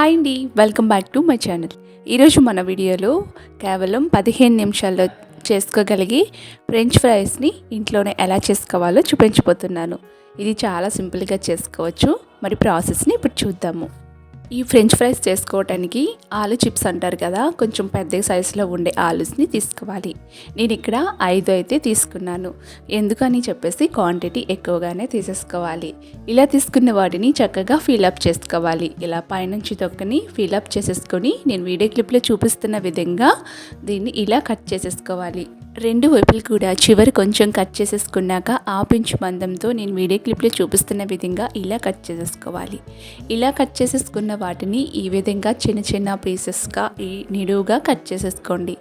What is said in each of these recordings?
Hi అండి, welcome back to my channel. ఈరోజు మన వీడియోలో కేవలం 15 నిమిషాల్లో చేసుకోగలిగి ఫ్రెంచ్ ఫ్రైస్ని ఇంట్లోనే ఎలా చేసుకోవాలో చూపించబోతున్నాను. ఇది చాలా సింపుల్గా చేసుకోవచ్చు. మరి ప్రాసెస్ని ఇప్పుడు చూద్దాము. ఈ ఫ్రెంచ్ ఫ్రైస్ చేసుకోవడానికి ఆలు చిప్స్ అంటారు కదా, కొంచెం పెద్ద సైజులో ఉండే ఆలూస్ని తీసుకోవాలి. నేను ఇక్కడ 5 అయితే తీసుకున్నాను. ఎందుకని చెప్పేసి క్వాంటిటీ ఎక్కువగానే తీసేసుకోవాలి. ఇలా తీసుకున్న వాటిని చక్కగా ఫిలప్ చేసుకోవాలి. ఇలా పైనుంచి తొక్కని ఫిలప్ చేసేసుకొని నేను వీడియో క్లిప్లో చూపిస్తున్న విధంగా దీన్ని ఇలా కట్ చేసేసుకోవాలి. 2 వైపులు కూడా చివరి కొంచెం కట్ చేసేసుకున్నాక ఇంచు మందంతో నేను వీడియో క్లిప్లో చూపిస్తున్న విధంగా ఇలా కట్ చేసేసుకోవాలి. ఇలా కట్ చేసేసుకున్న వాటిని ఈ విధంగా చిన్న చిన్న పీసెస్గా నిలువుగా కట్ చేసేసుకోండి.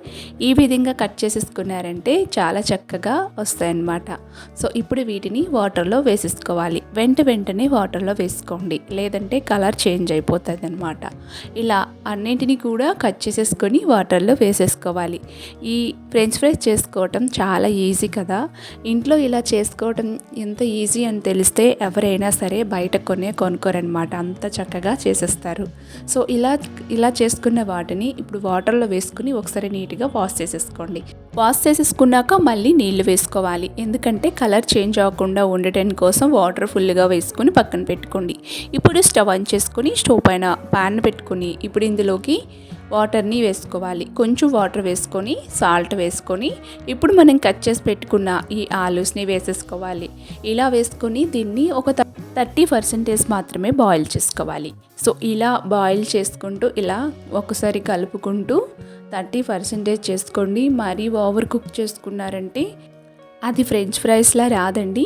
ఈ విధంగా కట్ చేసేసుకున్నారంటే చాలా చక్కగా వస్తాయన్నమాట. సో ఇప్పుడు వీటిని వాటర్లో వేసేసుకోవాలి. వెంటనే వాటర్లో వేసుకోండి, లేదంటే కలర్ చేంజ్ అయిపోతుంది అనమాట. ఇలా అన్నింటినీ కూడా కట్ చేసేసుకొని వాటర్లో వేసేసుకోవాలి. ఈ ఫ్రెంచ్ ఫ్రైస్ చేసుకోవటం చాలా ఈజీ కదా. ఇంట్లో ఇలా చేసుకోవటం ఎంత ఈజీ అని తెలిస్తే ఎవరైనా సరే బయట కొనుక్కోరనమాట, అంత చక్కగా చేసేస్తారు. సో ఇలా చేసుకున్న వాటిని ఇప్పుడు వాటర్లో వేసుకుని ఒకసారి నీట్గా వాష్ చేసేసుకోండి. వాష్ చేసేసుకున్నాక మళ్ళీ నీళ్లు వేసుకోవాలి. ఎందుకంటే కలర్ చేంజ్ అవ్వకుండా ఉండటం కోసం వాటర్ ఫుల్గా వేసుకొని పక్కన పెట్టుకోండి. ఇప్పుడు స్టవ్ ఆన్ చేసుకొని స్టవ్ పైన ప్యాన్ పెట్టుకుని ఇప్పుడు ఇందులోకి వాటర్ని వేసుకోవాలి. కొంచెం వాటర్ వేసుకొని సాల్ట్ వేసుకొని ఇప్పుడు మనం కట్ చేసి పెట్టుకున్న ఈ ఆలూస్ని వేసేసుకోవాలి. ఇలా వేసుకొని దీన్ని ఒక 30% మాత్రమే బాయిల్ చేసుకోవాలి. సో ఇలా బాయిల్ చేసుకుంటూ ఇలా ఒకసారి కలుపుకుంటూ 30% చేసుకోండి. మరీ ఓవర్ కుక్ చేసుకున్నారంటే అది ఫ్రెంచ్ ఫ్రైస్లా రాదండి.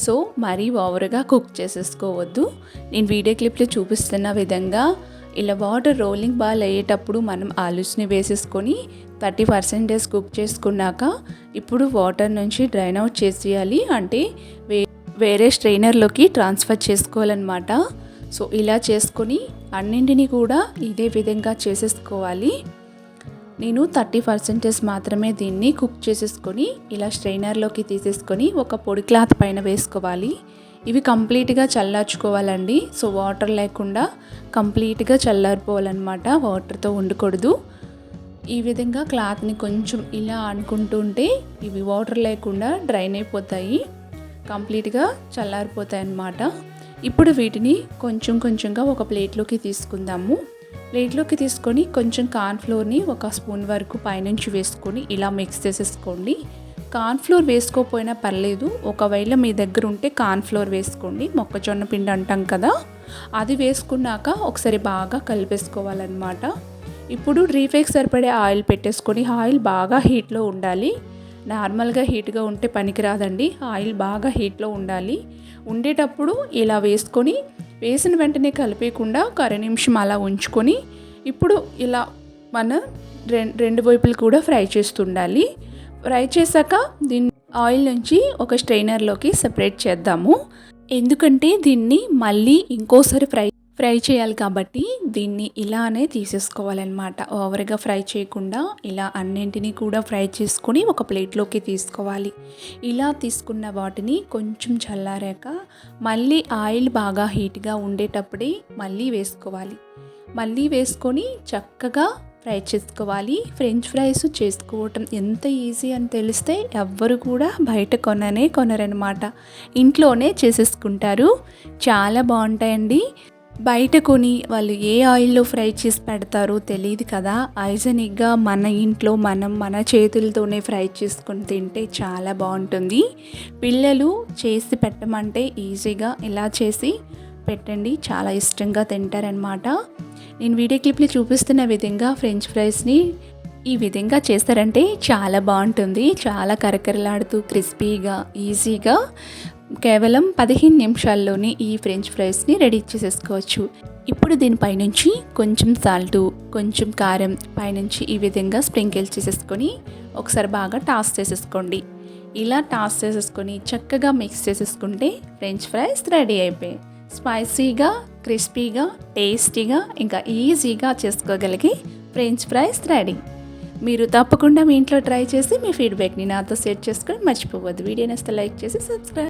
సో మరీ ఓవర్గా కుక్ చేసేసుకోవద్దు. నేను వీడియో క్లిప్లో చూపిస్తున్న విధంగా ఇలా వాటర్ రోలింగ్ బాల్ అయ్యేటప్పుడు మనం ఆలూస్ని వేసేసుకొని 30% కుక్ చేసుకున్నాక ఇప్పుడు వాటర్ నుంచి డ్రైన్ అవుట్ చేసేయాలి. అంటే వేరే స్ట్రైనర్లోకి ట్రాన్స్ఫర్ చేసుకోవాలన్నమాట. సో ఇలా చేసుకొని అన్నింటినీ కూడా ఇదే విధంగా చేసేసుకోవాలి. నేను 30% మాత్రమే దీన్ని కుక్ చేసేసుకొని ఇలా స్ట్రైనర్లోకి తీసేసుకొని ఒక పొడి క్లాత్ పైన వేసుకోవాలి. ఇవి కంప్లీట్గా చల్లార్చుకోవాలండి. సో వాటర్ లేకుండా కంప్లీట్గా చల్లారిపోవాలన్నమాట, వాటర్తో ఉండకూడదు. ఈ విధంగా క్లాత్ని కొంచెం ఇలా అనుకుంటూ ఉంటే ఇవి వాటర్ లేకుండా డ్రైన్ అయిపోతాయి, కంప్లీట్గా చల్లారిపోతాయి అన్నమాట. ఇప్పుడు వీటిని కొంచెంగా ఒక ప్లేట్లోకి తీసుకుందాము. ప్లేట్లోకి తీసుకొని కొంచెం కార్న్ఫ్లోర్ని ఒక స్పూన్ వరకు పైనుంచి వేసుకొని ఇలా మిక్స్ చేసేసుకోండి. కార్న్ఫ్లోర్ వేసుకోకపోయినా పర్లేదు, ఒకవేళ మీ దగ్గర ఉంటే కార్న్ఫ్లోర్ వేసుకోండి. మొక్కజొన్న పిండి అంటాం కదా, అది వేసుకున్నాక ఒకసారి బాగా కలిపేసుకోవాలన్నమాట. ఇప్పుడు డీప్ ఫ్రైకి సరిపడే ఆయిల్ పెట్టేసుకొని ఆయిల్ బాగా హీట్లో ఉండాలి. నార్మల్గా హీట్గా ఉంటే పనికిరాదండి, ఆయిల్ బాగా హీట్లో ఉండాలి. ఉండేటప్పుడు ఇలా వేసుకొని వేసిన వెంటనే కలిపేయకుండా ఒక 2 నిమిషం అలా ఉంచుకొని ఇప్పుడు ఇలా మన రెండు వైపులు కూడా ఫ్రై చేస్తుండాలి. ఫ్రై చేశాక దీన్ని ఆయిల్ నుంచి ఒక స్ట్రైనర్లోకి సెపరేట్ చేద్దాము. ఎందుకంటే దీన్ని మళ్ళీ ఇంకోసారి ఫ్రై చేయాలి కాబట్టి దీన్ని ఇలానే తీసేసుకోవాలన్నమాట. ఓవర్గా ఫ్రై చేయకుండా ఇలా అన్నింటినీ కూడా ఫ్రై చేసుకొని ఒక ప్లేట్లోకి తీసుకోవాలి. ఇలా తీసుకున్న వాటిని కొంచెం చల్లారాక మళ్ళీ ఆయిల్ బాగా హీట్గా ఉండేటప్పుడే మళ్ళీ వేసుకోవాలి. మళ్ళీ వేసుకొని చక్కగా ఫ్రై చేసుకోవాలి. ఫ్రెంచ్ ఫ్రైస్ చేసుకోవటం ఎంత ఈజీ అని తెలిస్తే ఎవ్వరు కూడా బయట కొనరనమాట, ఇంట్లోనే చేసేసుకుంటారు. చాలా బాగుంటాయండి. బయట కొని వాళ్ళు ఏ ఆయిల్లో ఫ్రై చేసి పెడతారో తెలియదు కదా. హైజెనిక్గా మన ఇంట్లో మన చేతులతోనే ఫ్రై చేసుకొని తింటే చాలా బాగుంటుంది. పిల్లలు చేసి పెట్టమంటే ఈజీగా ఇలా చేసి పెట్టండి, చాలా ఇష్టంగా తింటారనమాట. నేను వీడియో క్లిప్లో చూపిస్తున్న విధంగా ఫ్రెంచ్ ఫ్రైస్ని ఈ విధంగా చేస్తారంటే చాలా బాగుంటుంది. చాలా కరకరలాడుతూ క్రిస్పీగా ఈజీగా కేవలం 15 నిమిషాల్లోనే ఈ ఫ్రెంచ్ ఫ్రైస్ని రెడీ చేసేసుకోవచ్చు. ఇప్పుడు దీనిపైనుంచి కొంచెం సాల్టు, కొంచెం కారం పైనుంచి ఈ విధంగా స్ప్రింకిల్ చేసేసుకొని ఒకసారి బాగా టాస్ చేసేసుకోండి. ఇలా టాస్ చేసేసుకొని చక్కగా మిక్స్ చేసేసుకుంటే ఫ్రెంచ్ ఫ్రైస్ రెడీ అయిపోయాయి. స్పైసీగా, క్రిస్పీగా, టేస్టీగా ఇంకా ఈజీగా చేసుకోగలిగే ఫ్రెంచ్ ఫ్రైస్ రెడీ. మీరు తప్పకుండా మీ ఇంట్లో ట్రై చేసి మీ ఫీడ్బ్యాక్ని నాతో షేర్ చేసుకొని మర్చిపోవద్దు. వీడియో నచ్చితే లైక్ చేసి సబ్స్క్రైబ్